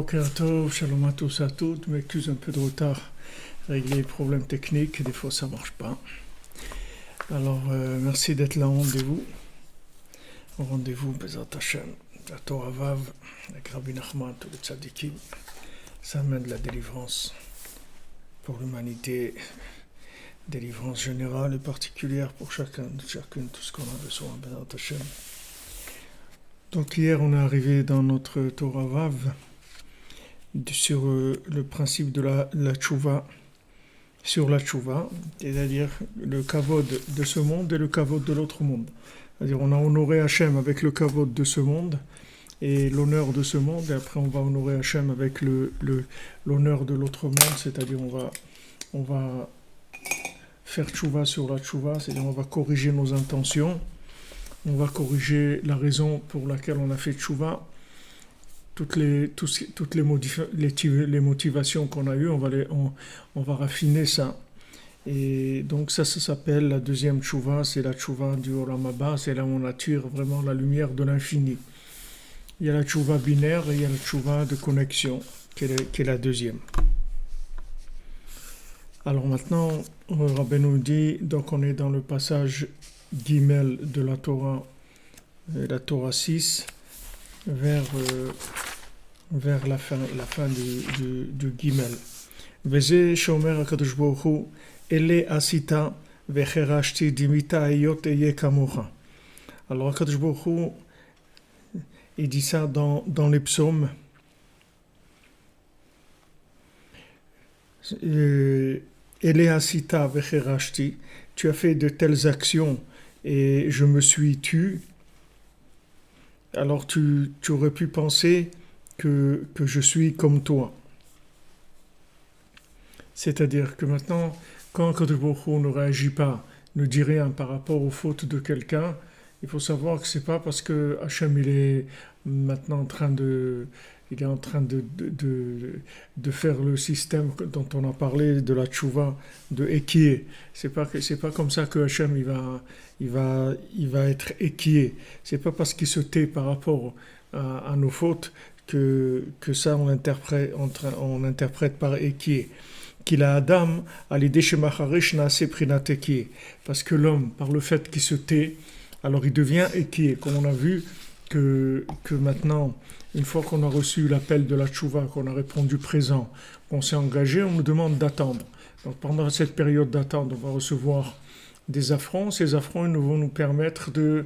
Boker Tov, shalom à tous et à toutes, m'excuse un peu de retard, régler les problèmes techniques, des fois ça marche pas. Alors merci d'être là au rendez-vous Bezrat Hashem, la Torah Vav, avec Rabbi Nachman, tous les tzadikim, ça amène de la délivrance pour l'humanité, délivrance générale et particulière pour chacune, tout ce qu'on a besoin, Bezrat Hashem. Donc hier on est arrivé dans notre Torah Vav, sur le principe de la tchouva, sur la tchouva, c'est-à-dire le kavod de ce monde et le kavod de l'autre monde. C'est-à-dire on a honoré Hachem avec le kavod de ce monde et l'honneur de ce monde, et après on va honorer Hachem avec l'honneur de l'autre monde, c'est-à-dire on va faire tchouva sur la tchouva, c'est-à-dire on va corriger nos intentions, on va corriger la raison pour laquelle on a fait tchouva. Toutes les motivations qu'on a eues, on va raffiner ça. Et donc ça s'appelle la deuxième tchouva, c'est la tchouva du Olam Haba, c'est là où on attire vraiment la lumière de l'infini. Il y a la tchouva binaire et il y a la tchouva de connexion, qui est la deuxième. Alors maintenant, Rabbeinu dit, donc on est dans le passage Gimel de la Torah 6, vers la fin du Gimel. Veze shomer HaKadosh Baruch Hu, ele asita vecherashti dimita eyot eye kamocha. Alors HaKadosh Baruch Hu, il dit ça dans les psaumes. Ele asita vecherashti, tu as fait de telles actions et je me suis tu. Alors tu aurais pu penser que je suis comme toi. C'est-à-dire que maintenant, quand Kadosh Baruch Hu ne réagit pas, ne dit rien par rapport aux fautes de quelqu'un, il faut savoir que c'est pas parce que Hachem il est maintenant en train de faire le système dont on a parlé de la tchouva, de équier. C'est pas comme ça que Hachem il va être équié. C'est pas parce qu'il se tait par rapport à nos fautes que ça on interprète par équié. Qu'il a Adam à l'idée chez Macharish naase prinat équié. Parce que l'homme, par le fait qu'il se tait, alors il devient équié. Comme on a vu que maintenant, une fois qu'on a reçu l'appel de la tchouva, qu'on a répondu présent, qu'on s'est engagé, on nous demande d'attendre. Donc pendant cette période d'attente, on va recevoir des affronts. Ces affronts ils vont nous permettre de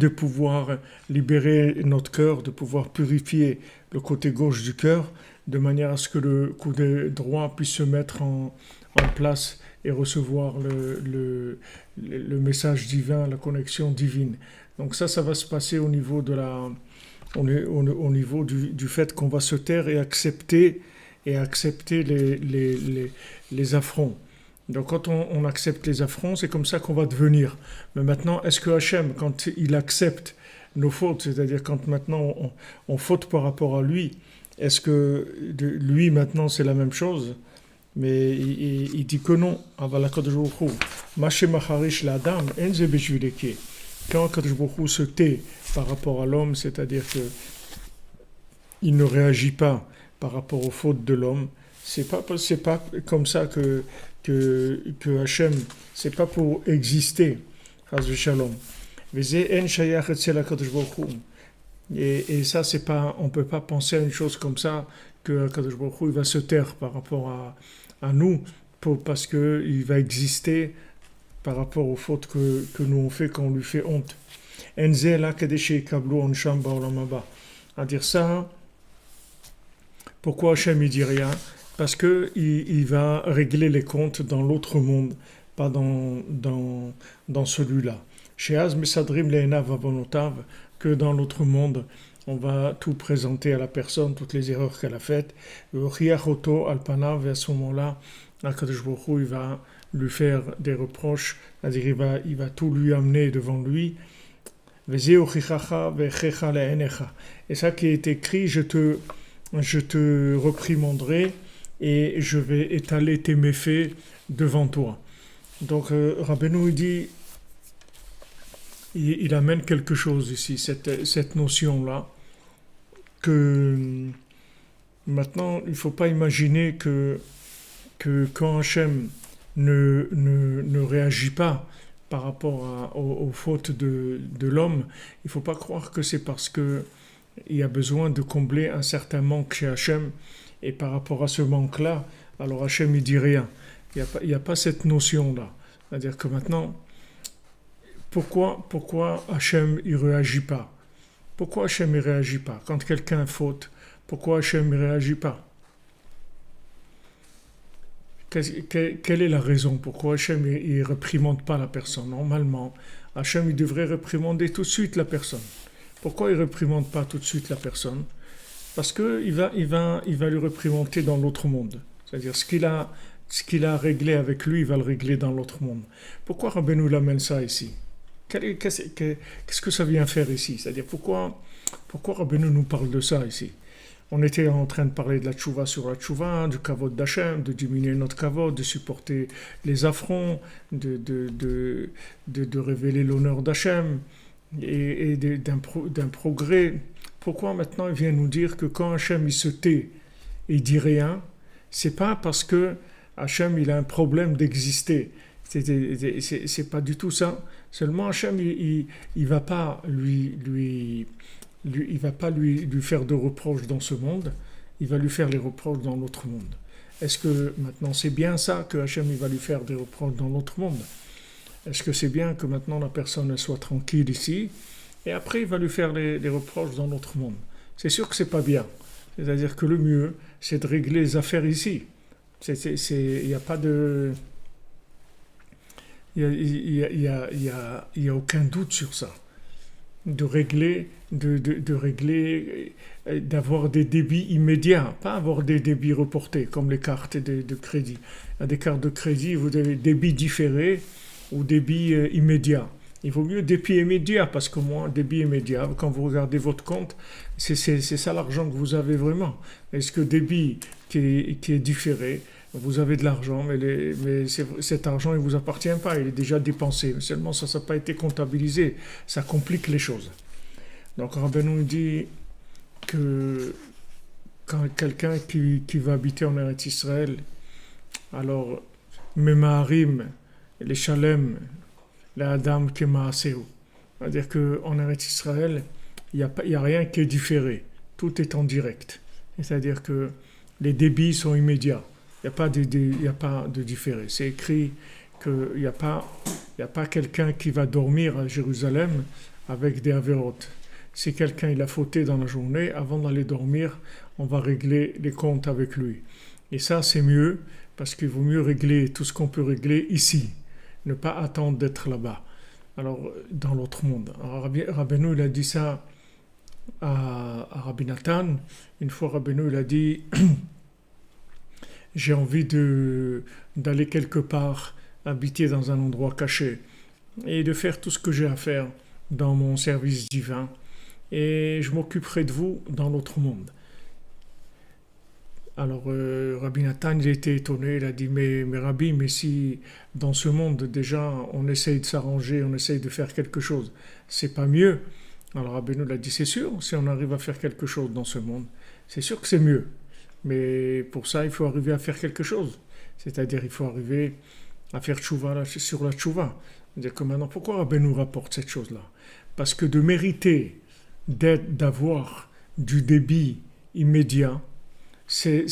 pouvoir libérer notre cœur, de pouvoir purifier le côté gauche du cœur, de manière à ce que le côté droit puisse se mettre en place et recevoir le message divin, la connexion divine. Donc ça va se passer au niveau au niveau du fait qu'on va se taire et accepter les affronts. Donc quand on accepte les affronts, c'est comme ça qu'on va devenir. Mais maintenant, est-ce que Hachem, quand il accepte nos fautes, c'est-à-dire quand maintenant on faute par rapport à lui, est-ce que lui maintenant c'est la même chose? Mais il dit que non. Quand Kadosh Baruch Hu se tait par rapport à l'homme, c'est-à-dire que il ne réagit pas par rapport aux fautes de l'homme, c'est pas comme ça que Hachem, c'est pas pour exister. Et ça, c'est pas, on peut pas penser à une chose comme ça, que Kadosh Baruch Hu il va se taire par rapport à nous, parce qu'il va exister par rapport aux fautes que nous on fait quand on lui fait honte. À dire ça, pourquoi Hachem il dit rien? Parce qu'il va régler les comptes dans l'autre monde, pas dans celui-là. Chez Az Mesadrim Le'enav Avonotav, que dans l'autre monde, on va tout présenter à la personne, toutes les erreurs qu'elle a faites. Riachoto Alpanav, et à ce moment-là, Akadosh Baruch Hu, il va lui faire des reproches, c'est-à-dire il va tout lui amener devant lui. Et ça qui est écrit, je te reprimanderai et je vais étaler tes méfaits devant toi. Donc Rabbeinu dit, il amène quelque chose ici, cette notion-là, que maintenant, il ne faut pas imaginer que quand Hachem ne réagit pas par rapport aux fautes de l'homme, il ne faut pas croire que c'est parce qu'il y a besoin de combler un certain manque chez Hachem, et par rapport à ce manque-là, alors Hachem il dit rien. Il n'y a pas cette notion-là. C'est-à-dire que maintenant, pourquoi Hachem il réagit pas? Pourquoi Hachem ne réagit pas? Quand quelqu'un faute, pourquoi Hachem ne réagit pas? Quelle est la raison? Pourquoi Hachem ne réprimande pas la personne? Normalement, Hachem il devrait réprimander tout de suite la personne. Pourquoi il ne réprimande pas tout de suite la personne? Parce qu'il va lui réprimander dans l'autre monde. C'est-à-dire ce qu'il a réglé avec lui, il va le régler dans l'autre monde. Pourquoi Rabbeinu l'amène ça ici? Qu'est-ce que ça vient faire ici? C'est-à-dire pourquoi Rabbeinu nous parle de ça ici? On était en train de parler de la tchouva sur la tchouva, du kavod d'Hachem, de diminuer notre kavod, de supporter les affronts, de révéler l'honneur d'Hachem et d'un progrès. Pourquoi maintenant il vient nous dire que quand Hachem il se tait et il dit rien, c'est pas parce que Hachem il a un problème d'exister. C'est pas du tout ça. Seulement Hachem il va pas lui faire de reproches dans ce monde, il va lui faire les reproches dans l'autre monde. Est-ce que maintenant c'est bien ça que Hachem il va lui faire des reproches dans l'autre monde? Est-ce que c'est bien que maintenant la personne soit tranquille ici et après il va lui faire les reproches dans l'autre monde? C'est sûr que c'est pas bien. C'est-à-dire que le mieux c'est de régler les affaires ici. Il n'y a pas de... Il y a aucun doute sur ça. De régler, d'avoir des débits immédiats, pas avoir des débits reportés, comme les cartes de crédit. Il y a des cartes de crédit, vous avez débits différés ou débits immédiats. Il vaut mieux débit immédiat, parce que moi, débit immédiat, quand vous regardez votre compte, c'est ça l'argent que vous avez vraiment. Est-ce que débit qui est différé, vous avez de l'argent, mais cet argent ne vous appartient pas, il est déjà dépensé. Seulement, ça n'a pas été comptabilisé. Ça complique les choses. Donc, Rabbeinu nous dit que quand quelqu'un qui va habiter en Eretz Israël, alors, Memaharim, les Shalem, les Adam Kemaaseu. C'est-à-dire qu'en Eretz Israël, il n'y a rien qui est différé. Tout est en direct. C'est-à-dire que les débits sont immédiats. Il n'y a pas de différé. C'est écrit qu'il n'y a pas quelqu'un qui va dormir à Jérusalem avec des avérotes. Si quelqu'un il a fauté dans la journée, avant d'aller dormir, on va régler les comptes avec lui. Et ça, c'est mieux, parce qu'il vaut mieux régler tout ce qu'on peut régler ici. Ne pas attendre d'être là-bas. Alors, dans l'autre monde. Alors, Rabbeinu, il a dit ça à Rabbi Nathan. Une fois, Rabbeinu, il a dit... J'ai envie d'aller quelque part, habiter dans un endroit caché et de faire tout ce que j'ai à faire dans mon service divin et je m'occuperai de vous dans l'autre monde. Alors Rabbi Nathan il était étonné, il a dit mais Rabbi, mais si dans ce monde déjà on essaye de s'arranger, on essaye de faire quelque chose, c'est pas mieux? Alors Rabbi nous l'a dit c'est sûr, si on arrive à faire quelque chose dans ce monde, c'est sûr que c'est mieux. Mais pour ça, il faut arriver à faire quelque chose. C'est-à-dire, il faut arriver à faire tchouva sur la tchouva. C'est-à-dire que maintenant, pourquoi Rabbeinu nous rapporte cette chose-là? Parce que de mériter d'avoir du débit immédiat, c'est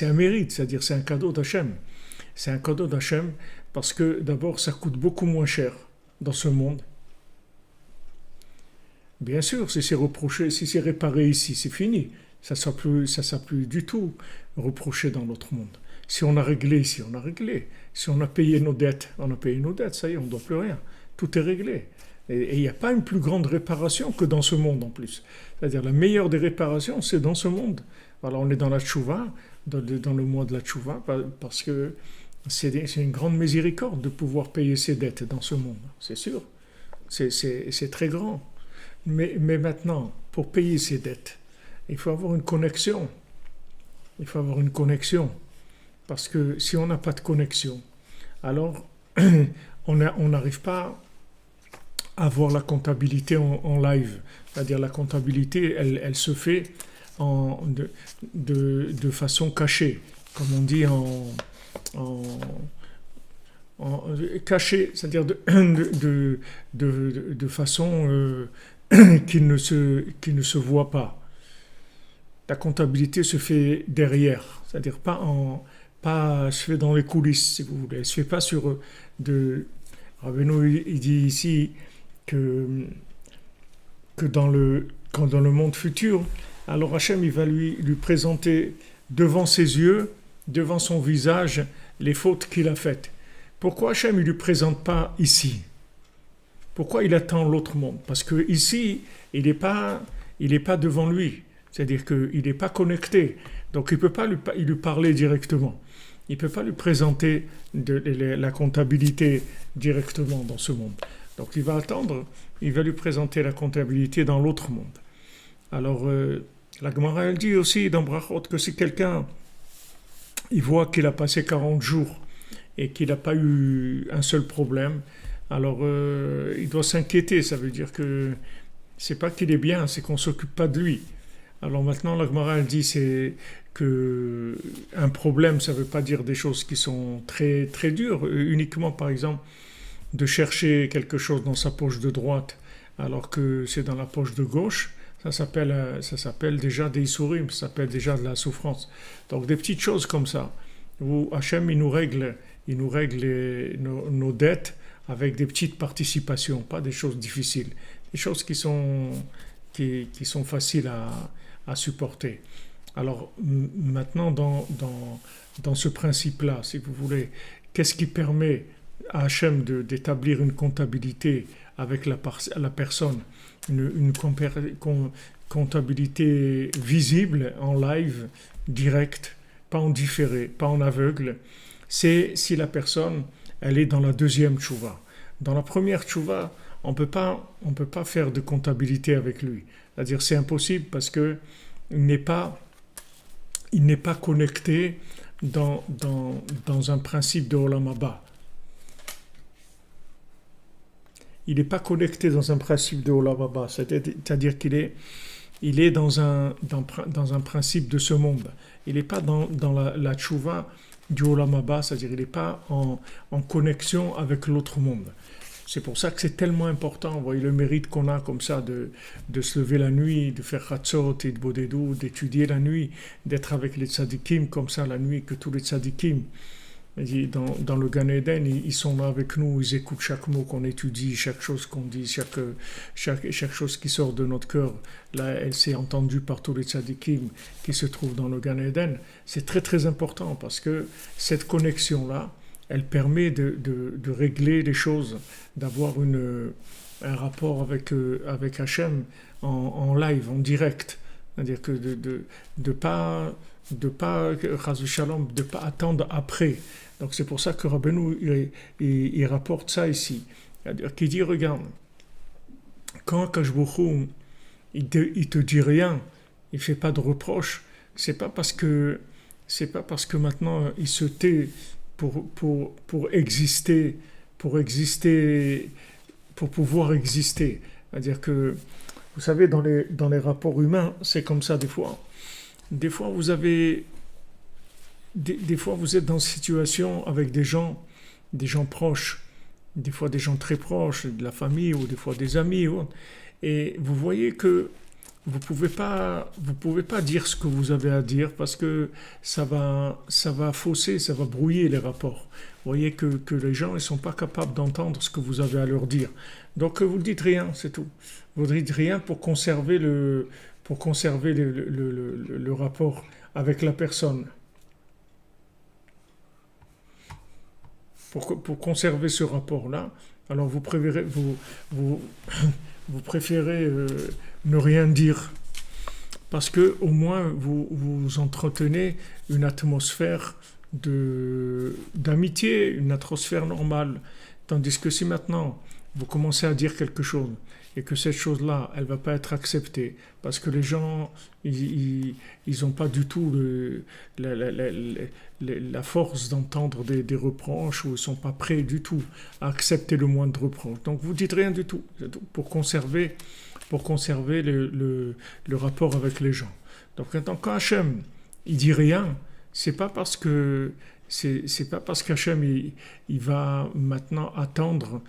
un mérite, c'est-à-dire c'est un cadeau d'Hachem. C'est un cadeau d'Hachem parce que d'abord, ça coûte beaucoup moins cher dans ce monde. Bien sûr, si c'est reproché, si c'est réparé ici, c'est fini. Ça ne sera plus du tout reproché dans l'autre monde. Si on a réglé ici, on a réglé. Si on a payé nos dettes, on a payé nos dettes, ça y est, on ne doit plus rien. Tout est réglé. Et il n'y a pas une plus grande réparation que dans ce monde en plus. C'est-à-dire la meilleure des réparations, c'est dans ce monde. Voilà, on est dans la tchouva, dans le mois de la tchouva, parce que c'est une grande miséricorde de pouvoir payer ses dettes dans ce monde. C'est sûr. C'est très grand. Mais maintenant, pour payer ses dettes, il faut avoir une connexion. Il faut avoir une connexion. Parce que si on n'a pas de connexion, alors on n'arrive pas avoir la comptabilité en live. C'est-à-dire la comptabilité, elle se fait de façon cachée, comme on dit en, cachée, c'est-à-dire de façon qui ne se voit pas. La comptabilité se fait derrière, c'est-à-dire pas se fait dans les coulisses, si vous voulez. Elle se fait pas sur de. Rabbeinu, il dit ici que dans le monde futur, alors Hachem il va lui présenter devant ses yeux, devant son visage, les fautes qu'il a faites. Pourquoi Hachem ne lui présente pas ici? Pourquoi il attend l'autre monde? Parce que ici, il n'est pas devant lui. C'est-à-dire qu'il n'est pas connecté. Donc il ne peut pas lui parler directement. Il ne peut pas lui présenter la comptabilité directement dans ce monde. Donc il va attendre, il va lui présenter la comptabilité dans l'autre monde. Alors la Gemara elle dit aussi dans Brachot que si quelqu'un il voit qu'il a passé 40 jours et qu'il n'a pas eu un seul problème, alors il doit s'inquiéter. Ça veut dire que c'est pas qu'il est bien, c'est qu'on ne s'occupe pas de lui. Alors maintenant la Gemara elle dit c'est que un problème ça ne veut pas dire des choses qui sont très très dures, uniquement par exemple de chercher quelque chose dans sa poche de droite alors que c'est dans la poche de gauche, ça s'appelle déjà des issourim, ça s'appelle déjà de la souffrance. Donc des petites choses comme ça, où Hachem il nous règle nos dettes avec des petites participations, pas des choses difficiles, des choses qui sont faciles à supporter. Alors maintenant dans ce principe-là, si vous voulez, qu'est-ce qui permet à Hachem d'établir une comptabilité avec la personne, une comptabilité visible, en live, direct, pas en différé, pas en aveugle, c'est si la personne, elle est dans la deuxième tchouva. Dans la première tchouva, on peut pas faire de comptabilité avec lui. C'est-à-dire c'est impossible parce que il n'est pas connecté dans un principe de Olam Haba. Il n'est pas connecté dans un principe de Olam Haba, c'est-à-dire qu'il est dans un principe de ce monde. Il n'est pas dans la tchouva du Olam Haba, c'est-à-dire il n'est pas en connexion avec l'autre monde. C'est pour ça que c'est tellement important, vous voyez le mérite qu'on a comme ça de se lever la nuit, de faire Chatzot et de Bodedou, d'étudier la nuit, d'être avec les tzadikim comme ça la nuit, que tous les tzadikim, dans le Gan Eden, ils sont là avec nous, ils écoutent chaque mot qu'on étudie, chaque chose qu'on dit, chaque chose qui sort de notre cœur. Là, elle s'est entendue par tous les tzadikim qui se trouvent dans le Gan Eden. C'est très très important parce que cette connexion-là, elle permet de régler les choses, d'avoir un rapport avec Hachem en live, en direct. C'est-à-dire que de pas attendre après. Donc c'est pour ça que Rabbeinu il rapporte ça ici. C'est-à-dire qu'il dit, regarde, quand Akash Baruch Hu, il te dit rien, il fait pas de reproche, c'est pas parce que maintenant il se tait pour exister, pour pouvoir exister. C'est-à-dire que, vous savez, dans les rapports humains, c'est comme ça des fois. Des fois, vous êtes dans une situation avec des gens proches, des fois des gens très proches, de la famille ou des fois des amis, et vous voyez que vous pouvez pas dire ce que vous avez à dire parce que ça va fausser, ça va brouiller les rapports. Vous voyez que les gens ne sont pas capables d'entendre ce que vous avez à leur dire. Donc vous ne dites rien, c'est tout. Vous ne dites rien pour conserver le rapport avec la personne. Pour conserver ce rapport-là, alors vous préférez ne rien dire parce que au moins vous entretenez une atmosphère d'amitié, une atmosphère normale. Tandis que si maintenant vous commencez à dire quelque chose et que cette chose-là, elle ne va pas être acceptée parce que les gens, ils n'ont pas du tout la force d'entendre des reproches ou ils ne sont pas prêts du tout à accepter le moindre reproche. Donc vous dites rien du tout pour conserver le rapport avec les gens. Donc quand Hachem, il dit rien, c'est pas parce que c'est pas parce qu'Hachem il va maintenant attendre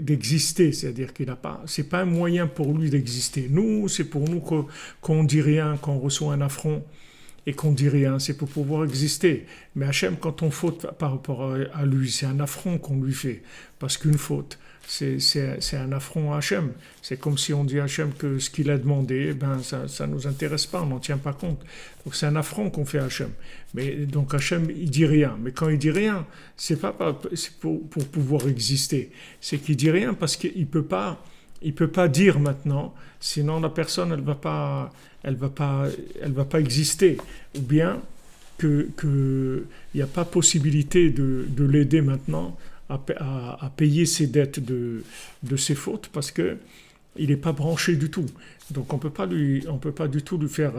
d'exister, c'est-à-dire qu'il n'a pas, c'est pas un moyen pour lui d'exister. Nous, c'est pour nous qu'on dit rien, qu'on reçoit un affront et qu'on dit rien, c'est pour pouvoir exister. Mais Hachem, quand on faute par rapport à lui, c'est un affront qu'on lui fait, parce qu'une faute, c'est un affront à Hachem. C'est comme si on dit à Hachem que ce qu'il a demandé, ben ça ne nous intéresse pas, on n'en tient pas compte. Donc c'est un affront qu'on fait à Hachem. Mais donc Hachem, il dit rien. Mais quand il dit rien, c'est pour pouvoir exister. C'est qu'il dit rien parce qu'il peut pas dire maintenant, sinon la personne, elle va pas exister. Ou bien il n'y a pas possibilité de l'aider maintenant à payer ses dettes de ses fautes parce que il n'est pas branché du tout. Donc on peut pas du tout lui faire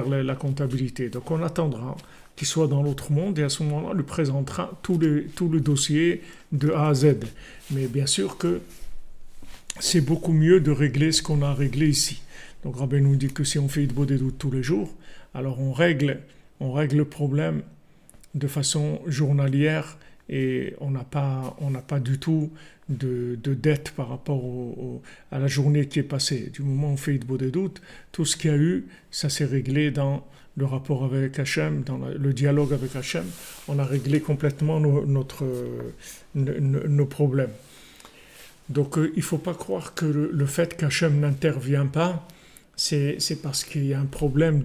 la comptabilité. Donc on attendra qu'il soit dans l'autre monde et à ce moment-là, on lui présentera tout le dossier de A à Z. Mais bien sûr que c'est beaucoup mieux de régler ce qu'on a réglé ici. Donc Rabbi nous dit que si on fait Hitbo des doutes tous les jours, alors on règle le problème de façon journalière et on n'a pas du tout de dette par rapport à la journée qui est passée. Du moment où on fait Hitbo des doutes, tout ce qu'il y a eu, ça s'est réglé dans le rapport avec Hachem, dans le dialogue avec Hachem. On a réglé complètement nos problèmes. Donc il ne faut pas croire que le fait qu'Hachem n'intervient pas, c'est parce qu'il y a un problème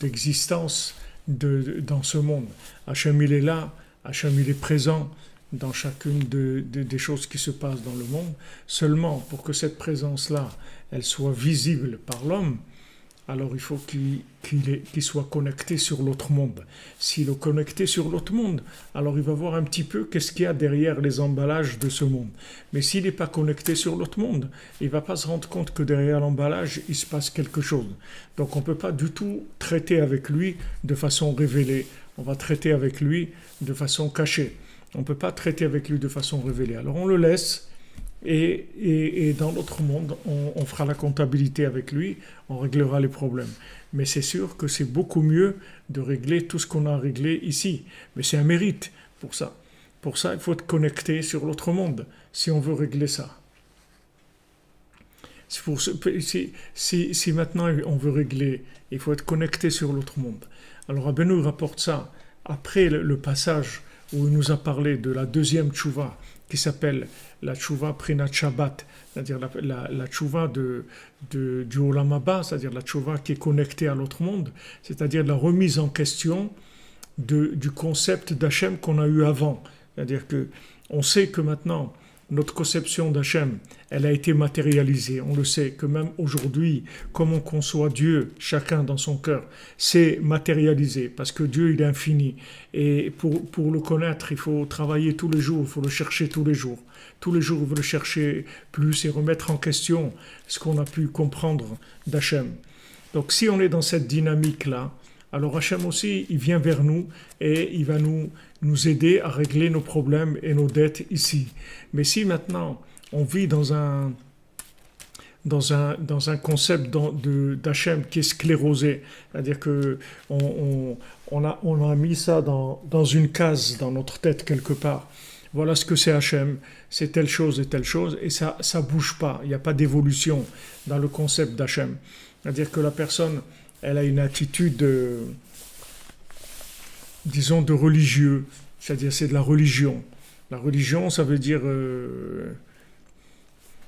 d'existence dans ce monde. Hachem il est là, Hachem il est présent dans chacune des choses qui se passent dans le monde. Seulement pour que cette présence-là, elle soit visible par l'homme, alors il faut qu'il soit connecté sur l'autre monde. S'il est connecté sur l'autre monde, alors il va voir un petit peu qu'est-ce qu'il y a derrière les emballages de ce monde. Mais s'il n'est pas connecté sur l'autre monde, il ne va pas se rendre compte que derrière l'emballage, il se passe quelque chose. Donc on ne peut pas du tout traiter avec lui de façon révélée. On va traiter avec lui de façon cachée. On ne peut pas traiter avec lui de façon révélée. Alors on le laisse. Et dans l'autre monde, on fera la comptabilité avec lui, on réglera les problèmes. Mais c'est sûr que c'est beaucoup mieux de régler tout ce qu'on a réglé ici. Mais c'est un mérite pour ça. Pour ça, il faut être connecté sur l'autre monde, si on veut régler ça. Si maintenant on veut régler, il faut être connecté sur l'autre monde. Alors Rabbeinu rapporte ça après le passage où il nous a parlé de la deuxième tchouva, qui s'appelle la tchouva Prinat Shabbat, c'est-à-dire la tchouva du Olam Haba, c'est-à-dire la tchouva qui est connectée à l'autre monde, c'est-à-dire la remise en question du concept d'Hachem qu'on a eu avant. C'est-à-dire qu'on sait que maintenant, notre conception d'Hachem, elle a été matérialisée. On le sait que même aujourd'hui, comme on conçoit Dieu, chacun dans son cœur, c'est matérialisé parce que Dieu, il est infini. Et pour le connaître, il faut travailler tous les jours, il faut le chercher tous les jours. Tous les jours, il faut le chercher plus et remettre en question ce qu'on a pu comprendre d'Hachem. Donc si on est dans cette dynamique-là, alors Hachem aussi, il vient vers nous et il va nous aider à régler nos problèmes et nos dettes ici. Mais si maintenant on vit dans un concept d'Hachem qui est sclérosé, c'est-à-dire que on a mis ça dans une case dans notre tête quelque part. Voilà ce que c'est Hachem, c'est telle chose et ça bouge pas, il n'y a pas d'évolution dans le concept d'Hachem. C'est-à-dire que la personne, elle a une attitude, disons, de religieux, c'est-à-dire c'est de la religion. La religion, ça veut dire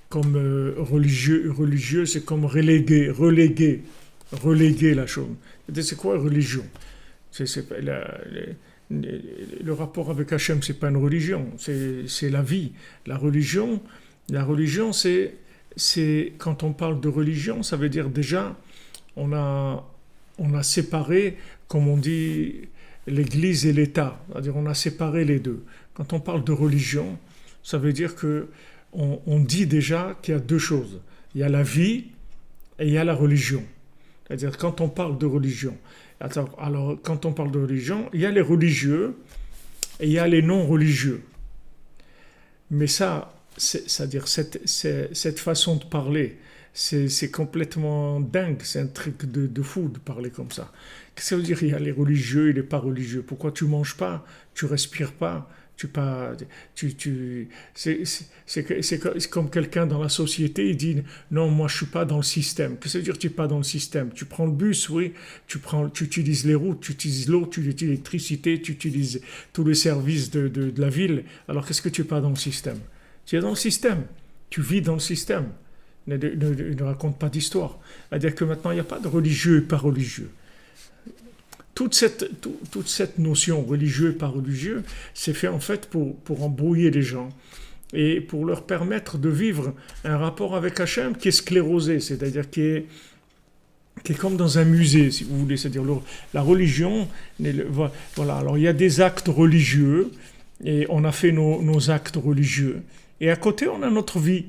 comme religieux, c'est comme reléguer la chose. C'est quoi religion? Le rapport avec Hachem, c'est pas une religion, c'est la vie. La religion, c'est quand on parle de religion, ça veut dire déjà on a séparé, comme on dit, l'Église et l'État. C'est-à-dire on a séparé les deux. Quand on parle de religion, ça veut dire que on dit déjà qu'il y a deux choses. Il y a la vie et il y a la religion. C'est-à-dire quand on parle de religion. Alors quand on parle de religion, il y a les religieux et il y a les non-religieux. Mais ça, c'est-à-dire cette façon de parler, c'est complètement dingue, c'est un truc de fou de parler comme ça. Qu'est-ce que ça veut dire? Il y a les religieux et les pas religieux. Pourquoi tu manges pas? Tu respires pas? C'est comme quelqu'un dans la société, il dit non, moi je suis pas dans le système. Qu'est-ce que ça veut dire tu es pas dans le système? Tu prends le bus, oui, tu utilises les routes, tu utilises l'eau, tu utilises l'électricité, tu utilises tous les services de la ville. Alors qu'est-ce que tu es pas dans le système? Tu es dans le système, tu vis dans le système. Ne raconte pas d'histoire. C'est-à-dire que maintenant il n'y a pas de religieux et pas religieux. Toute cette notion religieux et pas religieux, c'est fait en fait pour embrouiller les gens et pour leur permettre de vivre un rapport avec Hachem qui est sclérosé, c'est-à-dire qui est comme dans un musée, si vous voulez, c'est-à-dire la religion, voilà, alors il y a des actes religieux, et on a fait nos actes religieux, et à côté on a notre vie,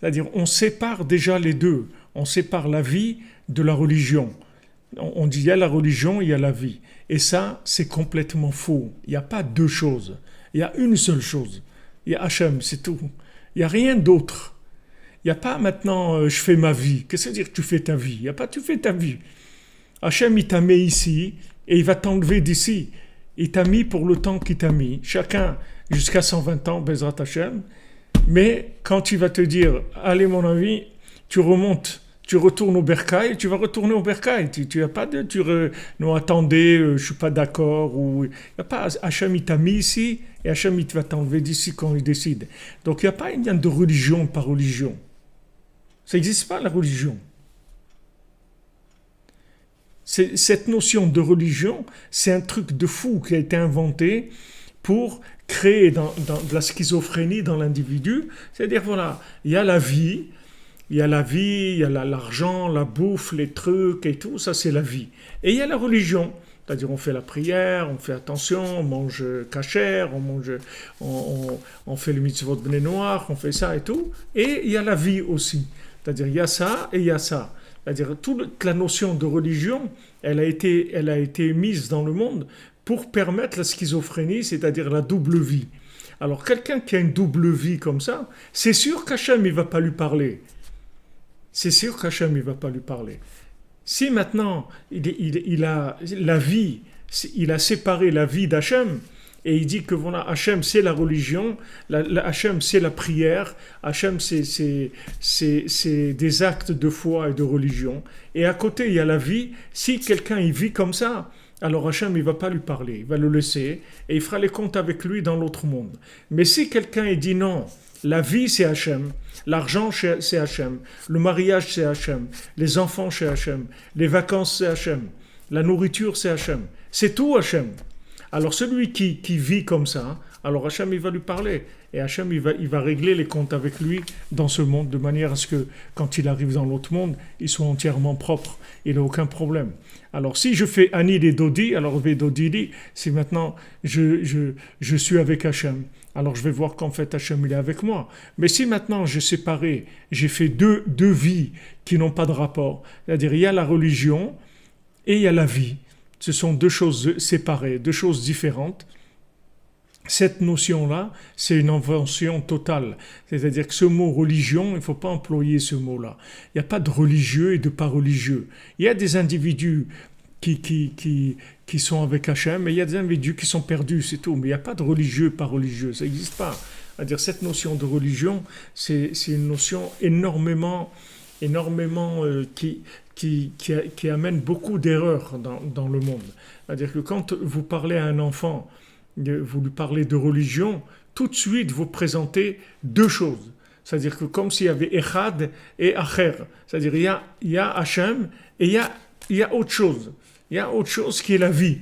c'est-à-dire on sépare déjà les deux, on sépare la vie de la religion. On dit il y a la religion, il y a la vie. Et ça, c'est complètement faux. Il n'y a pas deux choses. Il y a une seule chose. Il y a Hachem, c'est tout. Il n'y a rien d'autre. Il n'y a pas maintenant je fais ma vie. Qu'est-ce que ça veut dire que tu fais ta vie? Il n'y a pas tu fais ta vie. Hachem, il t'a mis ici et il va t'enlever d'ici. Il t'a mis pour le temps qu'il t'a mis. Chacun jusqu'à 120 ans, Bezrat Hachem. Mais quand il va te dire, allez mon ami, tu remontes. Tu retournes au bercail, tu vas retourner au bercail. Tu n'as pas de... non, attendez, je ne suis pas d'accord. Ou, il n'y a pas... Hachem, il t'a mis ici, et Hachem, il va t'enlever d'ici quand il décide. Donc, il n'y a pas une de religion par religion. Ça n'existe pas, la religion. Cette notion de religion, c'est un truc de fou qui a été inventé pour créer de la schizophrénie dans l'individu. C'est-à-dire, voilà, il y a la vie... Il y a la vie, il y a l'argent, la bouffe, les trucs et tout, ça c'est la vie. Et il y a la religion, c'est-à-dire on fait la prière, on fait attention, on mange kasher, on fait le mitzvot bnei noir, on fait ça et tout. Et il y a la vie aussi, c'est-à-dire il y a ça et il y a ça. C'est-à-dire toute la notion de religion, elle a été mise dans le monde pour permettre la schizophrénie, c'est-à-dire la double vie. Alors quelqu'un qui a une double vie comme ça, c'est sûr qu'Hachem il ne va pas lui parler. C'est sûr qu'Hachem ne va pas lui parler. Si maintenant il a la vie, il a séparé la vie d'Hachem et il dit que voilà, Hachem c'est la religion, Hachem c'est la prière, Hachem c'est des actes de foi et de religion. Et à côté il y a la vie. Si quelqu'un il vit comme ça, alors Hachem il va pas lui parler, il va le laisser et il fera les comptes avec lui dans l'autre monde. Mais si quelqu'un il dit non, la vie c'est Hachem, l'argent c'est Hachem, le mariage c'est Hachem, les enfants c'est Hachem, les vacances c'est Hachem, la nourriture c'est Hachem, c'est tout Hachem. Alors celui qui vit comme ça, alors Hachem il va lui parler et Hachem il va régler les comptes avec lui dans ce monde de manière à ce que quand il arrive dans l'autre monde, il soit entièrement propre, il n'a aucun problème. Alors si je fais Anil et Dodi, alors Vedodili, si maintenant je suis avec Hachem, alors je vais voir qu'en fait Hachem il est avec moi. Mais si maintenant j'ai séparé, j'ai fait deux vies qui n'ont pas de rapport, c'est-à-dire il y a la religion et il y a la vie, ce sont deux choses séparées, deux choses différentes. Cette notion-là, c'est une invention totale. C'est-à-dire que ce mot religion, il ne faut pas employer ce mot-là. Il n'y a pas de religieux et de pas religieux. Il y a des individus qui sont avec Hachem, et il y a des individus qui sont perdus, c'est tout. Mais il n'y a pas de religieux, pas religieux, ça n'existe pas. C'est-à-dire cette notion de religion, c'est une notion énormément qui amène beaucoup d'erreurs dans le monde. C'est-à-dire que quand vous parlez à un enfant, vous lui parlez de religion, tout de suite vous présentez deux choses. C'est-à-dire que comme s'il y avait Echad et Acher. C'est-à-dire il y a Hachem et il y a autre chose. Il y a autre chose qui est la vie.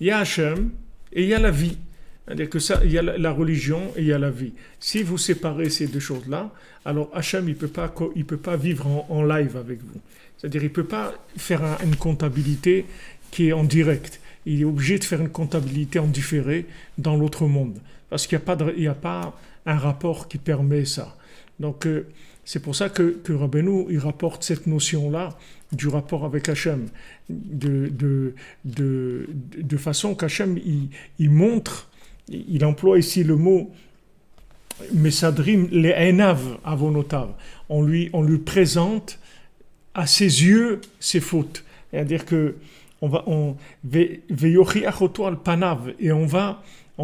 Il y a Hachem et il y a la vie. C'est-à-dire que ça, il y a la religion et il y a la vie. Si vous séparez ces deux choses-là, alors Hachem il peut pas vivre en live avec vous. C'est-à-dire il peut pas faire une comptabilité qui est en direct. il est obligé de faire une comptabilité en différé dans l'autre monde. Parce qu'il n'y a pas un rapport qui permet ça. Donc, c'est pour ça que Rabbeinu, il rapporte cette notion-là du rapport avec Hachem, de façon qu'Hachem, il montre, il emploie ici le mot Mesadrim les Enav avonotav. On lui présente à ses yeux ses fautes. C'est-à-dire que panav, et on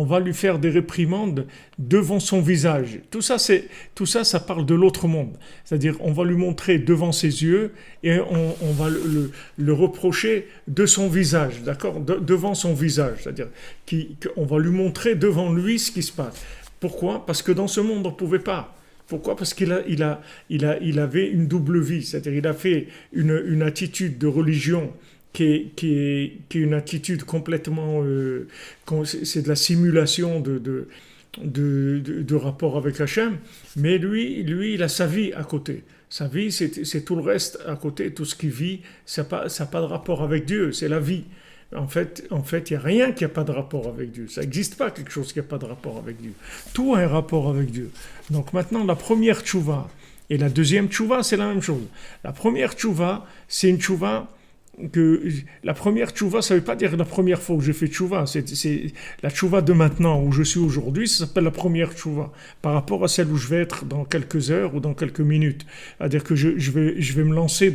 va lui faire des réprimandes devant son visage. Tout ça, ça parle de l'autre monde. C'est-à-dire, on va lui montrer devant ses yeux et on va le reprocher de son visage, d'accord, devant son visage. C'est-à-dire qu'on va lui montrer devant lui ce qui se passe. Pourquoi ? Parce que dans ce monde, on ne pouvait pas. Pourquoi ? Parce qu'il avait une double vie. C'est-à-dire, il a fait une attitude de religion qui est une attitude complètement... c'est de la simulation de rapport avec Hachem, mais lui, il a sa vie à côté. Sa vie, c'est tout le reste à côté, tout ce qu'il vit, ça n'a pas de rapport avec Dieu, c'est la vie. En fait, il n'y a rien qui n'a pas de rapport avec Dieu. Ça n'existe pas quelque chose qui n'a pas de rapport avec Dieu. Tout a un rapport avec Dieu. Donc maintenant, la première tchouva et la deuxième tchouva, c'est la même chose. La première tchouva, c'est une tchouva la première tchouva, ça ne veut pas dire la première fois où j'ai fait tchouva, c'est la tchouva de maintenant, où je suis aujourd'hui, ça s'appelle la première tchouva, par rapport à celle où je vais être dans quelques heures ou dans quelques minutes. C'est-à-dire que je vais me lancer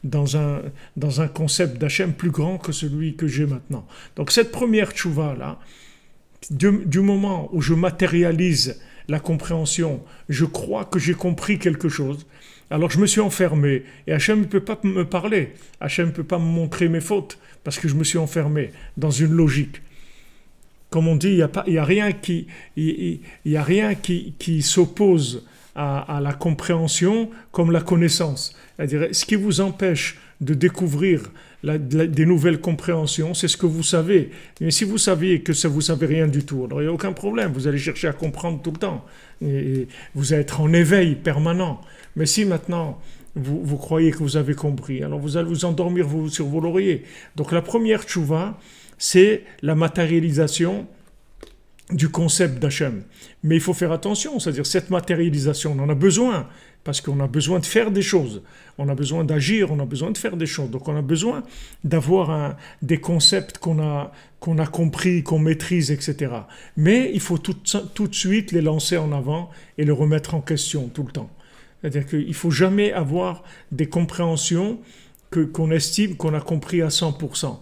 dans un concept d'Hachem plus grand que celui que j'ai maintenant. Donc cette première tchouva-là, du moment où je matérialise la compréhension, je crois que j'ai compris quelque chose, alors je me suis enfermé, et Hachem ne peut pas me parler, Hachem ne peut pas me montrer mes fautes, parce que je me suis enfermé dans une logique. Comme on dit, il n'y a rien qui s'oppose à la compréhension comme la connaissance. C'est-à-dire, ce qui vous empêche de découvrir des nouvelles compréhensions, c'est ce que vous savez. Mais si vous saviez que ça, vous ne savez rien du tout, alors il n'y a aucun problème, vous allez chercher à comprendre tout le temps. Et vous allez être en éveil permanent. Mais si maintenant, vous croyez que vous avez compris, alors vous allez vous endormir sur vos lauriers. Donc la première tchouva, c'est la matérialisation du concept d'Hachem. Mais il faut faire attention, c'est-à-dire cette matérialisation, on en a besoin, parce qu'on a besoin de faire des choses, on a besoin d'agir, on a besoin de faire des choses. Donc on a besoin d'avoir des concepts qu'on a compris, qu'on maîtrise, etc. Mais il faut tout de suite les lancer en avant et les remettre en question tout le temps. C'est-à-dire qu'il ne faut jamais avoir des compréhensions qu'on estime qu'on a compris à 100%.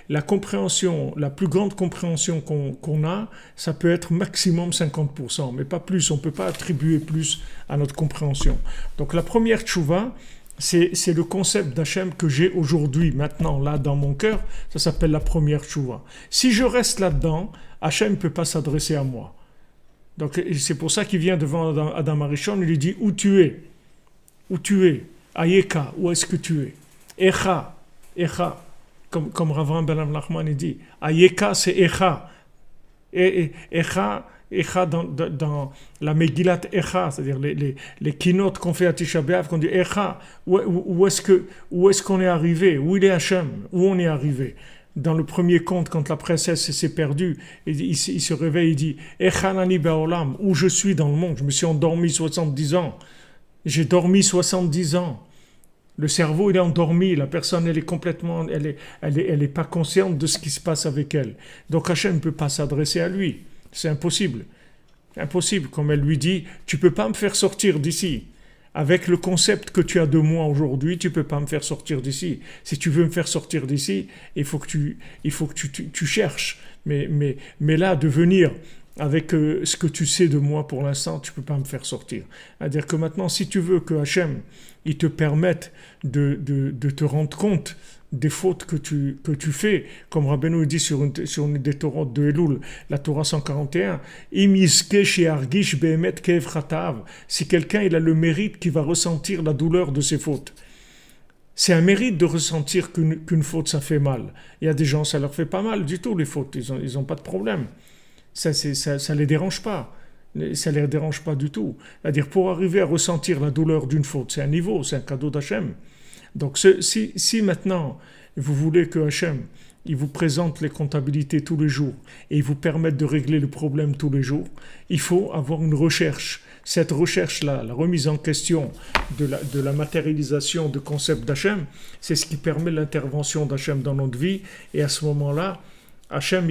La compréhension, la plus grande compréhension qu'on a, ça peut être maximum 50%, mais pas plus. On ne peut pas attribuer plus à notre compréhension. Donc la première tchouva, c'est le concept d'Hachem que j'ai aujourd'hui, maintenant, là, dans mon cœur. Ça s'appelle la première tchouva. Si je reste là-dedans, Hachem ne peut pas s'adresser à moi. Donc c'est pour ça qu'il vient devant Adam Arishon, il lui dit « Où tu es ? Où tu es ? Ayeka, où est-ce que tu es ? Echa, Echa. » Comme Rav Ben Nachman dit, Ayeka c'est Echa. Echa dans la Megillat Echa, c'est-à-dire les keynotes qu'on fait à Tisha B'Av, qu'on dit Echa, où est-ce qu'on est arrivé? Où il est Hachem? Où on est arrivé? Dans le premier conte, quand la princesse s'est perdue, il se réveille, il dit Echa nani ba'olam, où je suis dans le monde? Je me suis endormi 70 ans. J'ai dormi 70 ans. Le cerveau, il est endormi, la personne, elle est complètement, elle est pas consciente de ce qui se passe avec elle. Donc Hachem ne peut pas s'adresser à lui. C'est impossible. Impossible. Comme elle lui dit, tu peux pas me faire sortir d'ici. Avec le concept que tu as de moi aujourd'hui, tu peux pas me faire sortir d'ici. Si tu veux me faire sortir d'ici, il faut que tu cherches. Mais là, de venir avec ce que tu sais de moi pour l'instant, tu ne peux pas me faire sortir. C'est-à-dire que maintenant, si tu veux que Hachem il te permette de te rendre compte des fautes que tu fais, comme Rabbeinu dit sur une des Torahs de Elul, la Torah 141, si quelqu'un il a le mérite qu'il va ressentir la douleur de ses fautes. C'est un mérite de ressentir qu'une faute ça fait mal. Il y a des gens, ça leur fait pas mal du tout les fautes, ils ont pas de problème. Ça les dérange pas. Ça ne les dérange pas du tout. C'est-à-dire, pour arriver à ressentir la douleur d'une faute, c'est un niveau, c'est un cadeau d'Hachem. Donc, si maintenant, et vous voulez que Hachem, il vous présente les comptabilités tous les jours et il vous permette de régler le problème tous les jours, il faut avoir une recherche. Cette recherche-là, la remise en question de la matérialisation du concept d'Hachem, c'est ce qui permet l'intervention d'Hachem dans notre vie. Et à ce moment-là, Hachem,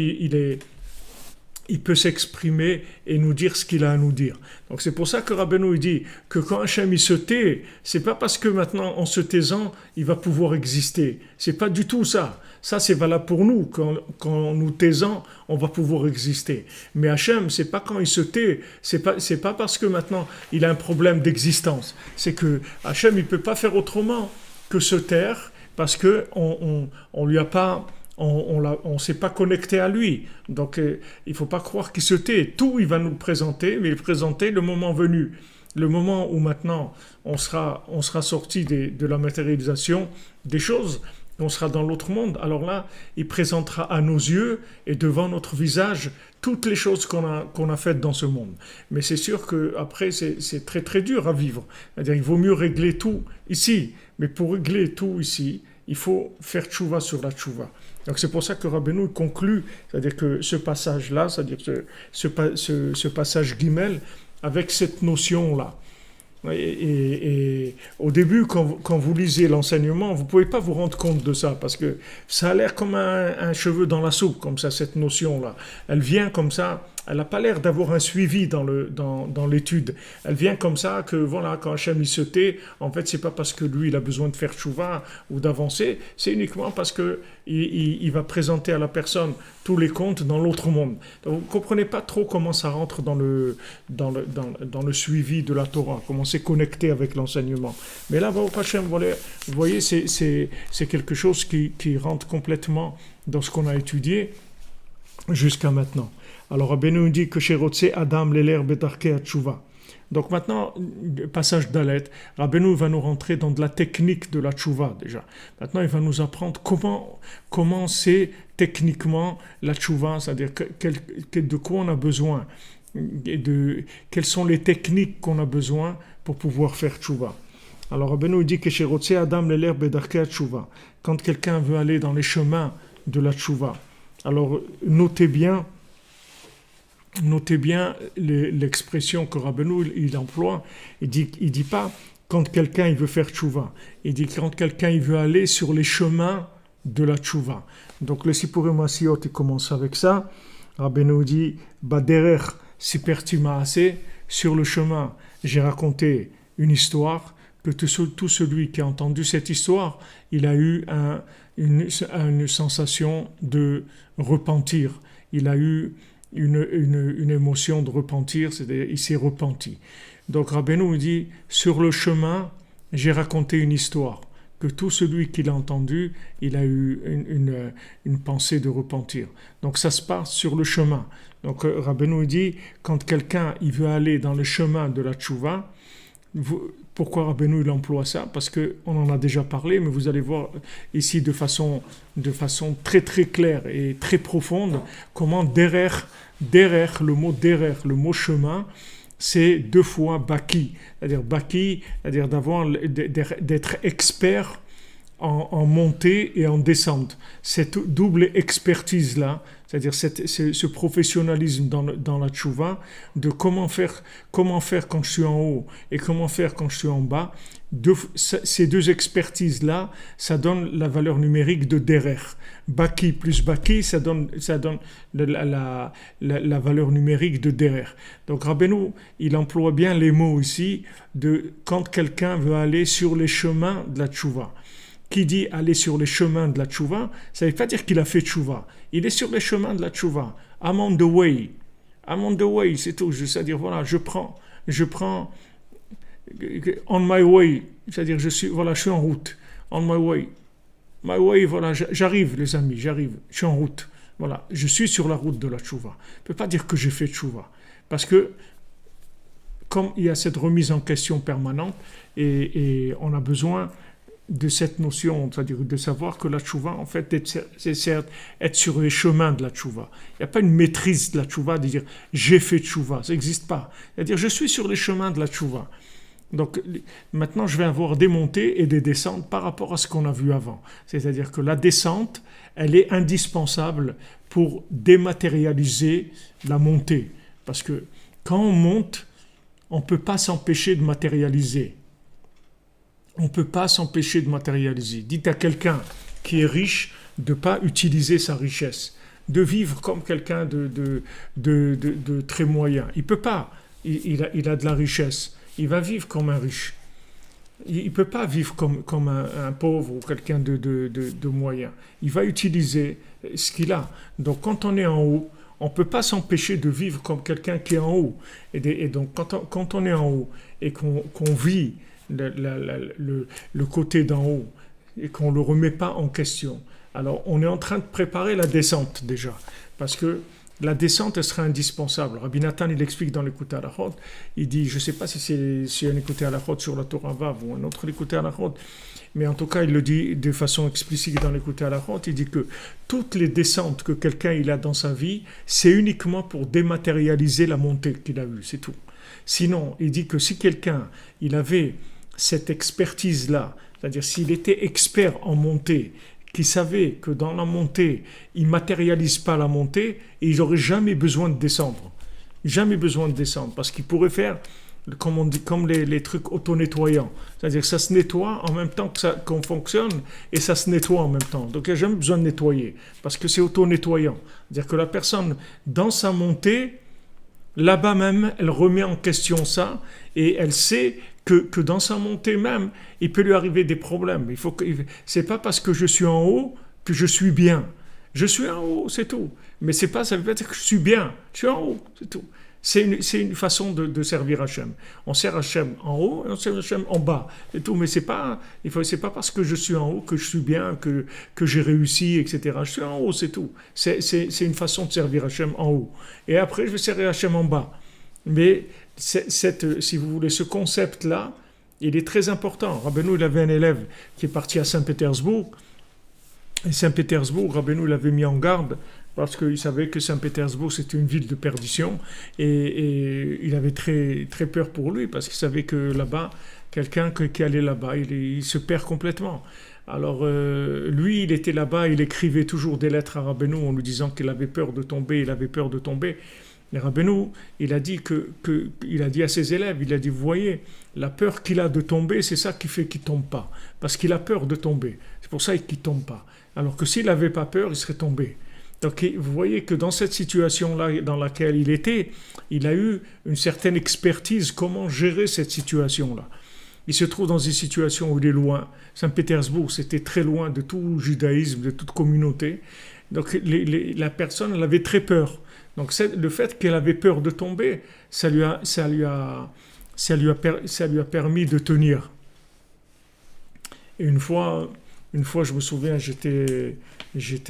il peut s'exprimer et nous dire ce qu'il a à nous dire. Donc c'est pour ça que Rabbeinu dit que quand Hachem il se tait, c'est pas parce que maintenant en se taisant, il va pouvoir exister. C'est pas du tout ça. Ça c'est valable pour nous. Quand nous taisant, on va pouvoir exister. Mais Hachem, c'est pas quand il se tait, c'est pas parce que maintenant il a un problème d'existence. C'est que Hachem il peut pas faire autrement que se taire parce que on lui a pas on s'est pas connecté à lui. Donc il faut pas croire qu'il se tait. Tout il va nous présenter, mais il présenter le moment venu. Le moment où maintenant on sera sorti de la matérialisation des choses, on sera dans l'autre monde. Alors là, il présentera à nos yeux et devant notre visage toutes les choses qu'on a faites dans ce monde. Mais c'est sûr qu'après, c'est très très dur à vivre. C'est-à-dire il vaut mieux régler tout ici. Mais pour régler tout ici, il faut faire tchouva sur la tchouva. Donc c'est pour ça que Rabbeinu conclut, c'est-à-dire que ce passage-là, c'est-à-dire ce passage Gimel, avec cette notion-là. Et au début, quand vous lisez l'enseignement, vous ne pouvez pas vous rendre compte de ça, parce que ça a l'air comme un cheveu dans la soupe, comme ça, cette notion-là. Elle vient comme ça, elle n'a pas l'air d'avoir un suivi dans l'étude. Elle vient comme ça, que voilà, quand Hachem il se tait, en fait, c'est pas parce que lui, il a besoin de faire tchouva ou d'avancer, c'est uniquement parce que il va présenter à la personne tous les comptes dans l'autre monde. Donc, vous ne comprenez pas trop comment ça rentre dans le suivi de la Torah, comment c'est connecté avec l'enseignement. Mais là, Hachem, vous voyez, c'est quelque chose qui rentre complètement dans ce qu'on a étudié jusqu'à maintenant. Alors, Rabbeinu nous dit que chez Rotse Adam l'eler bedarkei tchouva. Donc maintenant, passage d'Alet, Rabbeinu va nous rentrer dans de la technique de la tchouva déjà. Maintenant, il va nous apprendre comment c'est techniquement la tchouva, c'est-à-dire de quoi on a besoin, quelles sont les techniques qu'on a besoin pour pouvoir faire tchouva. Alors Rabbeinu dit que chez Rotse Adam l'eler bedarkei tchouva. Quand quelqu'un veut aller dans les chemins de la tchouva, alors notez bien l'expression que Rabbeinu il emploie. Il dit pas quand quelqu'un il veut faire tchouva. Il dit quand quelqu'un il veut aller sur les chemins de la tchouva. Donc le Sipurim Masiot il commence avec ça. Rabbeinu dit Baderer siperti maaseh, sur le chemin j'ai raconté une histoire, que tout celui qui a entendu cette histoire, il a eu une sensation de repentir. Il a eu une émotion de repentir, c'est-à-dire il s'est repenti. Donc Rabbeinu dit, sur le chemin, j'ai raconté une histoire, que tout celui qui l'a entendu, il a eu une pensée de repentir. Donc ça se passe sur le chemin. Donc Rabbeinu dit, quand quelqu'un il veut aller dans le chemin de la tchouva, pourquoi Rabbeinu il emploie ça? Parce qu'on en a déjà parlé, mais vous allez voir ici de façon très très claire et très profonde comment derrière le mot chemin, c'est 2 fois baki, c'est-à-dire d'être expert en montée et en descente. Cette double expertise-là, c'est-à-dire ce professionnalisme dans la tchouva, de comment faire quand je suis en haut et comment faire quand je suis en bas, ces 2 expertises-là, ça donne la valeur numérique de derer. Baki plus baki, ça donne la valeur numérique de derer. Donc Rabbeinu, il emploie bien les mots ici de quand quelqu'un veut aller sur les chemins de la tchouva. Qui dit aller sur les chemins de la tchouva, ça ne veut pas dire qu'il a fait tchouva. Il est sur les chemins de la tchouva. I'm on the way. I'm on the way, c'est tout. C'est-à-dire, voilà, je prends on my way. C'est-à-dire, je suis en route. On my way. My way, voilà, j'arrive, les amis, j'arrive. Je suis en route. Voilà, je suis sur la route de la tchouva. Je ne peux pas dire que j'ai fait tchouva. Parce que, comme il y a cette remise en question permanente, et on a besoin de cette notion, c'est-à-dire de savoir que la tchouva, en fait, c'est certes être sur les chemins de la tchouva. Il n'y a pas une maîtrise de la tchouva, de dire j'ai fait tchouva, ça n'existe pas. C'est-à-dire je suis sur les chemins de la tchouva. Donc maintenant, je vais avoir des montées et des descentes par rapport à ce qu'on a vu avant. C'est-à-dire que la descente, elle est indispensable pour dématérialiser la montée. Parce que quand on monte, on ne peut pas s'empêcher de matérialiser. On ne peut pas s'empêcher de matérialiser. Dites à quelqu'un qui est riche de ne pas utiliser sa richesse, de vivre comme quelqu'un de très moyen. Il ne peut pas. Il a de la richesse. Il va vivre comme un riche. Il ne peut pas vivre comme un pauvre ou quelqu'un de moyen. Il va utiliser ce qu'il a. Donc quand on est en haut, on ne peut pas s'empêcher de vivre comme quelqu'un qui est en haut. Et donc quand on est en haut et qu'on vit le côté d'en haut et qu'on ne le remet pas en question, alors on est en train de préparer la descente déjà. Parce que la descente, elle sera indispensable. Rabbi Nathan, il explique dans l'écoute à la Chod, il dit, je ne sais pas si c'est un écoute à la Chod sur la Torah Vav ou un autre écoute à la Chod, mais en tout cas, il le dit de façon explicite dans l'écoute à la Chod, il dit que toutes les descentes que quelqu'un il a dans sa vie, c'est uniquement pour dématérialiser la montée qu'il a eue, c'est tout. Sinon, il dit que si quelqu'un, il avait cette expertise-là, c'est-à-dire s'il était expert en montée, qui savait que dans la montée, il ne matérialise pas la montée et il n'aurait jamais besoin de descendre. Jamais besoin de descendre parce qu'il pourrait faire, comme on dit, comme les trucs auto-nettoyants. C'est-à-dire que ça se nettoie en même temps qu'on fonctionne et ça se nettoie en même temps. Donc il n'y a jamais besoin de nettoyer parce que c'est auto-nettoyant. C'est-à-dire que la personne, dans sa montée, là-bas même, elle remet en question ça et elle sait que dans sa montée même, il peut lui arriver des problèmes. C'est pas parce que je suis en haut que je suis bien. Je suis en haut, c'est tout. Mais ça veut pas dire que je suis bien. Je suis en haut, c'est tout. C'est une façon de servir Hachem. On sert Hachem en haut et on sert Hachem en bas. C'est tout. Mais c'est pas parce que je suis en haut que je suis bien, que j'ai réussi, etc. Je suis en haut, c'est tout. C'est une façon de servir Hachem en haut. Et après, je vais servir Hachem en bas. Mais si vous voulez, ce concept-là, il est très important. Rabbeinu, il avait un élève qui est parti à Saint-Pétersbourg. Et Saint-Pétersbourg, Rabbeinu l'avait mis en garde parce qu'il savait que Saint-Pétersbourg, c'était une ville de perdition. Et il avait très, très peur pour lui parce qu'il savait que là-bas, quelqu'un qui allait là-bas, il se perd complètement. Alors, lui, il était là-bas, il écrivait toujours des lettres à Rabbeinu en lui disant qu'il avait peur de tomber, il avait peur de tomber. Et Rabbeinu, il a dit il a dit à ses élèves, il a dit, vous voyez, la peur qu'il a de tomber, c'est ça qui fait qu'il ne tombe pas. Parce qu'il a peur de tomber. C'est pour ça qu'il ne tombe pas. Alors que s'il n'avait pas peur, il serait tombé. Donc vous voyez que dans cette situation-là dans laquelle il était, il a eu une certaine expertise comment gérer cette situation-là. Il se trouve dans une situation où il est loin. Saint-Pétersbourg, c'était très loin de tout judaïsme, de toute communauté. Donc la personne, elle avait très peur. Donc le fait qu'elle avait peur de tomber, ça lui a permis de tenir. Et une fois, je me souviens, j'étais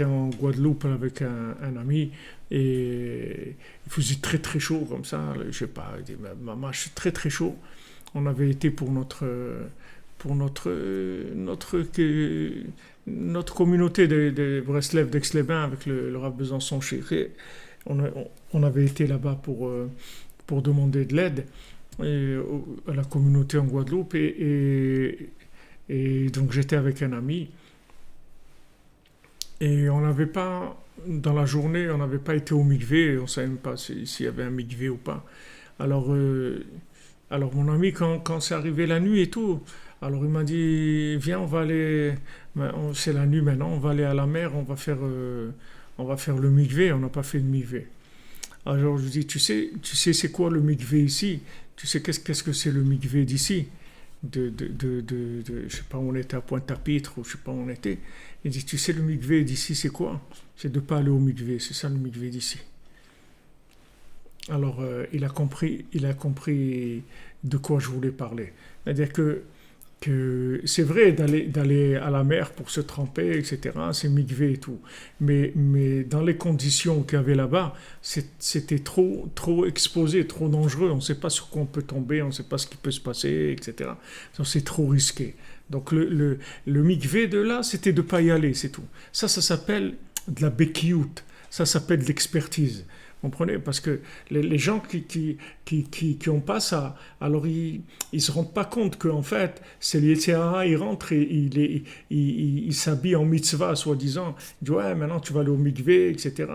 en Guadeloupe avec un ami et il faisait très très chaud comme ça. Je sais pas, il dit, maman, je suis très très chaud. On avait été pour notre communauté de Breslev, d'Aix-les-Bains avec le Rav Besançon Chéré. On avait été là-bas pour demander de l'aide à la communauté en Guadeloupe et donc j'étais avec un ami et on n'avait pas, dans la journée, on n'avait pas été au mikvé, on ne savait même pas s'il y avait un mikvé ou pas. Alors mon ami, quand c'est arrivé la nuit et tout, alors il m'a dit, viens, on va aller, c'est la nuit maintenant, on va aller à la mer, on va faire le mikvé, on n'a pas fait de mikvé. Alors je lui dis, tu sais c'est quoi le mikvé ici? Tu sais qu'est-ce que c'est le mikvé d'ici? Je sais pas où on était, à Pointe-à-Pitre, ou je sais pas où on était. Il dit, tu sais le mikvé d'ici c'est quoi? C'est de ne pas aller au mikvé, c'est ça le mikvé d'ici. Alors il a compris de quoi je voulais parler. C'est-à-dire que c'est vrai d'aller à la mer pour se tremper, etc. C'est mikvé et tout. Mais dans les conditions qu'il y avait là-bas, c'était trop exposé, trop dangereux. On ne sait pas sur quoi on peut tomber, on ne sait pas ce qui peut se passer, etc. Donc c'est trop risqué. Donc le mikvé de là, c'était de ne pas y aller, c'est tout. Ça s'appelle de la bekiout. Ça s'appelle de l'expertise. Comprenez? Parce que les gens qui ont pas ça, alors ils se rendent pas compte qu'en fait, c'est les Yetzirah, il rentre et il s'habille en mitzvah, soi-disant. Il dit, ouais, maintenant tu vas aller au mikvé, etc.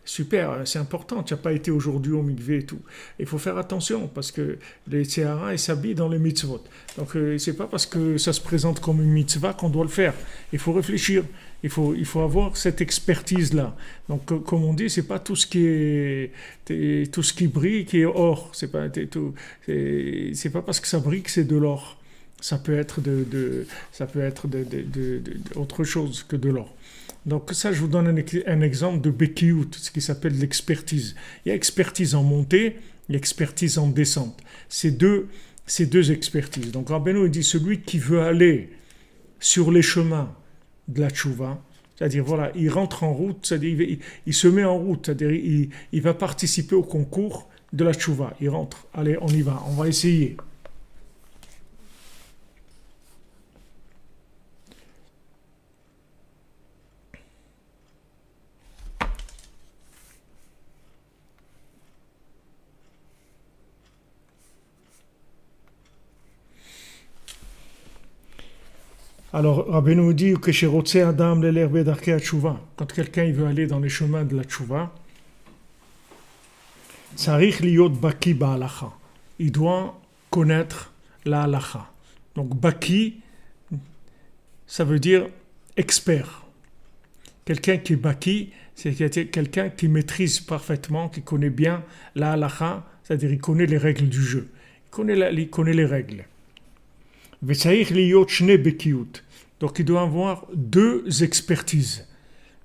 Super, c'est important, tu n'as pas été aujourd'hui au mikvé et tout. Il faut faire attention, parce que les Yetzirah, ils s'habillent dans les mitzvot. Donc, c'est pas parce que ça se présente comme une mitzvah qu'on doit le faire. Il faut réfléchir. Il faut avoir cette expertise-là. Donc, comme on dit, c'est pas tout ce qui brille qui est or. C'est pas parce que ça brille que c'est de l'or. Ça peut être autre chose que de l'or. Donc ça, je vous donne un exemple de Bekiout, ce qui s'appelle l'expertise. Il y a expertise en montée, il y a expertise en descente. C'est deux expertises. Donc Rabbeinu dit, celui qui veut aller sur les chemins de la tchouva, c'est-à-dire voilà, il rentre en route, c'est-à-dire il se met en route, c'est-à-dire il va participer au concours de la tchouva. Il rentre, allez, on y va, on va essayer. Alors, Rabbeinu dit que chez Rotse Adam l'herbe d'Arkea Tchouva, quand quelqu'un il veut aller dans les chemins de la Tchouva, Tsarich liot baki ba'alacha. Il doit connaître la halacha. Donc, baki, ça veut dire expert. Quelqu'un qui est baki, c'est quelqu'un qui maîtrise parfaitement, qui connaît bien la halacha, c'est-à-dire il connaît les règles du jeu. Il connaît les règles. Donc il doit avoir deux expertises.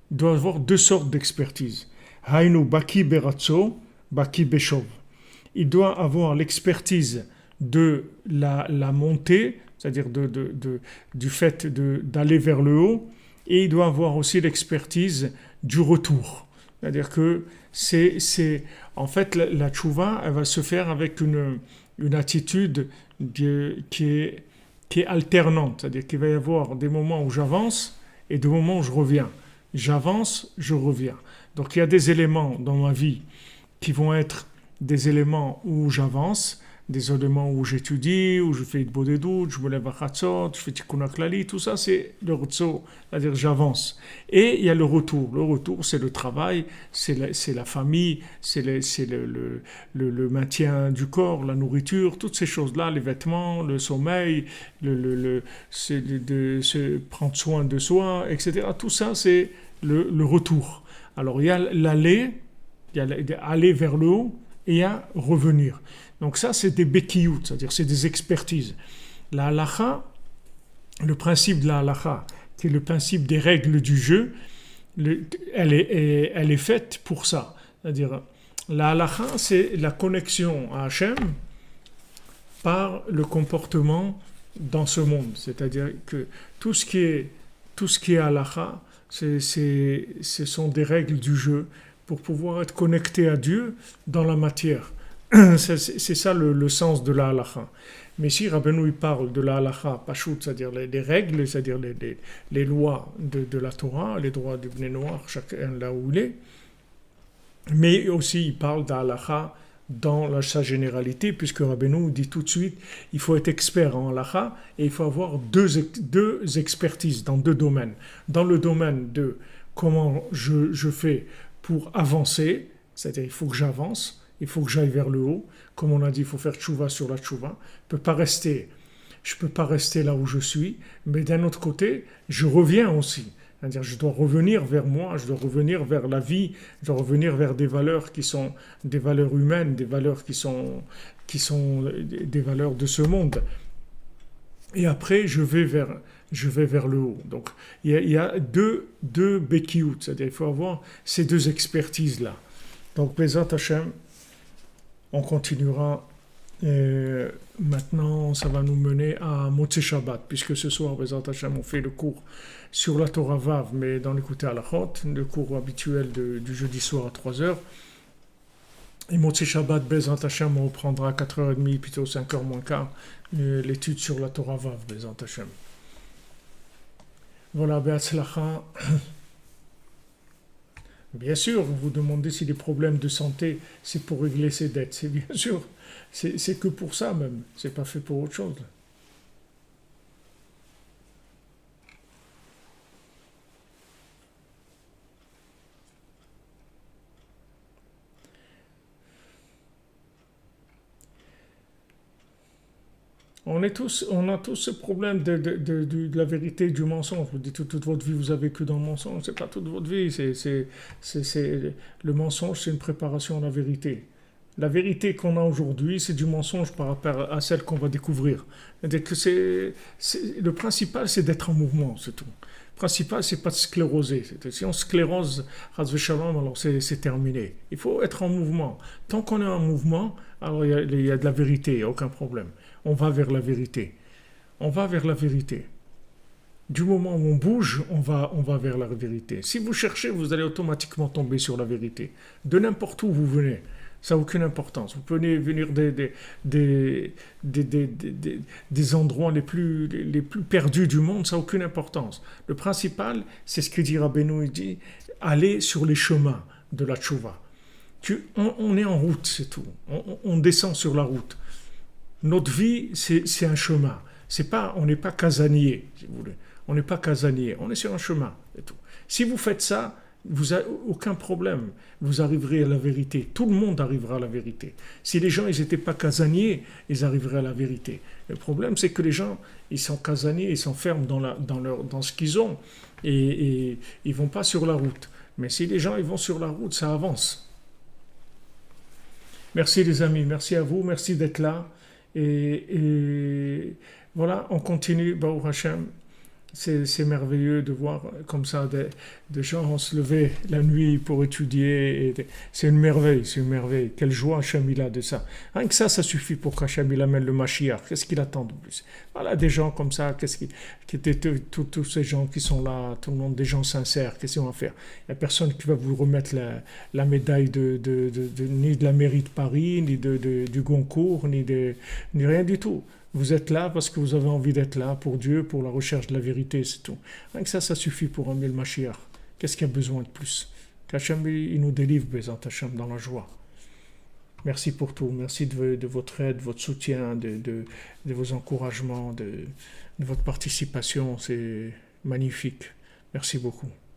Il doit avoir deux sortes d'expertise. Hainu baki beratso, baki beshov. Il doit avoir l'expertise de la montée, c'est-à-dire du fait d'aller vers le haut, et il doit avoir aussi l'expertise du retour. C'est-à-dire que en fait, la tchouva, elle va se faire avec une attitude qui est alternante, c'est-à-dire qu'il va y avoir des moments où j'avance et des moments où je reviens. J'avance, je reviens. Donc il y a des éléments dans ma vie qui vont être des éléments où j'avance, des éléments où j'étudie, où je fais de beaux doutes, je me lève à Chatzot, je fais Tikkun HaKlali, tout ça c'est le rotso, c'est-à-dire j'avance. Et il y a le retour. Le retour, c'est le travail, c'est la famille, c'est le maintien du corps, la nourriture, toutes ces choses-là, les vêtements, le sommeil, se prendre soin de soi, etc. Tout ça, c'est le retour. Alors il y a l'aller, il y a aller vers le haut, et il y a revenir. Donc ça, c'est des bekiyut, c'est-à-dire c'est des expertises. La halacha, le principe de la halacha, c'est le principe des règles du jeu, elle est faite pour ça. C'est-à-dire, la halacha, c'est la connexion à Hachem par le comportement dans ce monde. C'est-à-dire que tout ce qui est halacha, ce sont des règles du jeu pour pouvoir être connecté à Dieu dans la matière. C'est ça le sens de la halacha. Mais si Rabbeinu parle de la halacha, pashut, c'est-à-dire les règles, c'est-à-dire les lois de la Torah, les droits du Bnei Noach, chacun là où il est, mais aussi il parle de la halacha dans sa généralité, puisque Rabbeinu dit tout de suite, il faut être expert en halacha et il faut avoir deux expertises dans deux domaines. Dans le domaine de comment je fais pour avancer, c'est-à-dire il faut que j'avance, il faut que j'aille vers le haut. Comme on a dit, il faut faire tchouva sur la tchouva. Je ne peux pas rester là où je suis, mais d'un autre côté, je reviens aussi. C'est-à-dire je dois revenir vers moi, je dois revenir vers la vie, je dois revenir vers des valeurs qui sont des valeurs humaines, des valeurs qui sont des valeurs de ce monde. Et après, je vais vers le haut. Donc, il y a deux bekiyut, c'est-à-dire il faut avoir ces deux expertises-là. Donc, Bezat Hashem, on continuera. Maintenant, ça va nous mener à Motzei Shabbat, puisque ce soir, Bezat Hashem, on fait le cours sur la Torah Vav, mais dans l'écouter à la Chot, le cours habituel du jeudi soir à 3h. Et Motzei Shabbat, Bezat Hashem, on reprendra à 4h30, plutôt 5h moins quart, l'étude sur la Torah Vav, Bezat Hashem. Voilà, Be'atzlacha. Bien sûr, vous vous demandez si les problèmes de santé, c'est pour régler ses dettes. C'est bien sûr, c'est que pour ça même. C'est pas fait pour autre chose. On a tous ce problème de la vérité et du mensonge. Vous dites toute votre vie, vous avez que dans le mensonge. C'est pas toute votre vie. Le mensonge, c'est une préparation à la vérité. La vérité qu'on a aujourd'hui, c'est du mensonge par rapport à celle qu'on va découvrir. Le principal, c'est d'être en mouvement, c'est tout. Le principal, c'est pas de scléroser. Si on sclérose, alors c'est terminé. Il faut être en mouvement. Tant qu'on est en mouvement, alors il y a de la vérité, il n'y a aucun problème. On va vers la vérité. On va vers la vérité. Du moment où on bouge, on va vers la vérité. Si vous cherchez, vous allez automatiquement tomber sur la vérité. De n'importe où vous venez, ça n'a aucune importance. Vous pouvez venir des, des endroits les plus perdus du monde, ça n'a aucune importance. Le principal, c'est ce que dit Rabbeinu, il dit, aller sur les chemins de la tchouva. On est en route, c'est tout. On descend sur la route. Notre vie, c'est un chemin. On n'est pas casanier, si vous voulez. On n'est pas casanier, on est sur un chemin. Et tout. Si vous faites ça, vous n'avez aucun problème. Vous arriverez à la vérité. Tout le monde arrivera à la vérité. Si les gens, ils n'étaient pas casaniers, ils arriveraient à la vérité. Le problème, c'est que les gens, ils sont casaniers, ils s'enferment dans ce qu'ils ont et ils ne vont pas sur la route. Mais si les gens, ils vont sur la route, ça avance. Merci les amis, merci à vous, merci d'être là. Et voilà, on continue, Baruch Hashem. C'est merveilleux de voir comme ça des gens se lever la nuit pour étudier. C'est une merveille, c'est une merveille. Quelle joie Hachem il a de ça. Rien que ça suffit pour qu'Hachem il amène le Mashiach. Qu'est-ce qu'il attend de plus? Voilà, des gens comme ça, tous ces gens qui sont là, tout le monde, des gens sincères, qu'est-ce qu'ils vont faire? Il n'y a personne qui va vous remettre la médaille ni de la mairie de Paris, ni du Goncourt, ni rien du tout. Vous êtes là parce que vous avez envie d'être là pour Dieu, pour la recherche de la vérité, c'est tout. Rien que ça suffit pour amener le Mashiach. Qu'est-ce qu'il y a besoin de plus? Qu'Hachem, il nous délivre, Bézant Hachem, dans la joie. Merci pour tout. Merci de votre aide, votre soutien, de vos encouragements, de votre participation. C'est magnifique. Merci beaucoup.